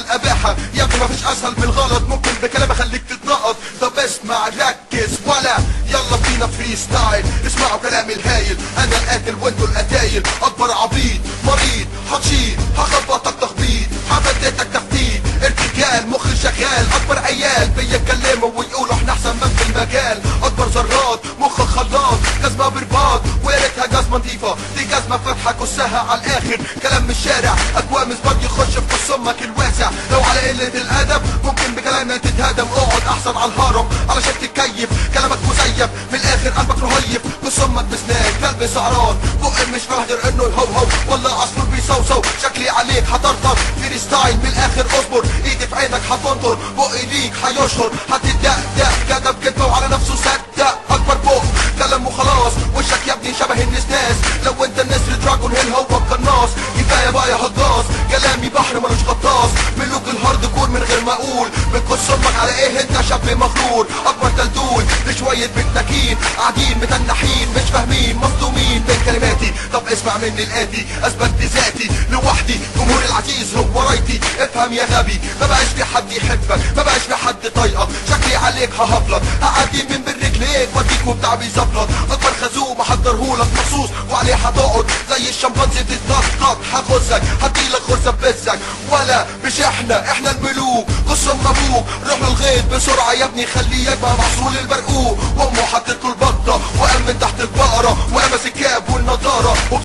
الاباحة يا ابني مفيش اسهل من الغلط، ممكن بكلام اخليك تتنقط. طب اسمع ركز ولا يلا بينا فري ستايل، اسمعوا كلامي الهايل. انا القاتل وانتوا القتايل، اكبر عبيد مريض هتشيل، هخبطك تخبيط، هفديتك تفتيت. ارتجال مخي شغال، اكبر عيال بيتكلموا ويقولوا احنا احسن من في المجال. اكبر ذرات مخ خلاط، جزمه برباط ويا ريتها جزمه نضيفه، دي جزمه فاتحه كسها على الاخر. كلام من الشارع اكوام اسباب يخش في كل امك الواسع. لو على قله الادب ممكن بكلامنا تتهدم، اقعد احسن على الهرم علشان تتكيف. كلامك مزيف من الاخر، قلبك رهيف، كل امك بسنان كلب سعران. بقي مش فاهدر انه يهوهو والله عصفور بيصوصو. شكلي عليك هطرطر فري ستايل من الاخر، اصبر ايدي في عينك هتنطر، بقي ليك هيشهر. هتدقدق كدب كدبه وعلى نفسه صدق. اكبر بق كلام وخلاص، وشك يا ابني شبه النسناس. لو انت النسر دراجون هيل هو القناص، كفايه بقى يا هجاص. كلامي بحر ملوش غطاس، ملوك الهارد كور من غير ما اقول. بتكس امك على ايه انت شاب مغرور. اكبر دلدول لشويه متنكين قاعدين متنحين مش فاهمين مصدومين من كلماتي. طب اسمع مني الاتي، اثبت ذاتي لوحدي، جمهور العزيز هو رايتي. افهم يا غبي، ما بقاش في حد يحبك، ما بقاش في حد طايقك. شكلي عليك ههفلك، هعدي من بين رجليك واديك وبتاع بيزفلط. اكبر خازوق محضرهولك مخصوص وعليه هتقعد زي الشمبانزي تتنطط. هغزك هديلك غرزه ببزك، ولا مش احنا الملوك. قصة من ابوك روح للغيط بسرعه يا ابني، خليه يجمع محصول البرقوق. وامه حطت له البطه وقام من تحت البقره، وقام الكاب والنضاره.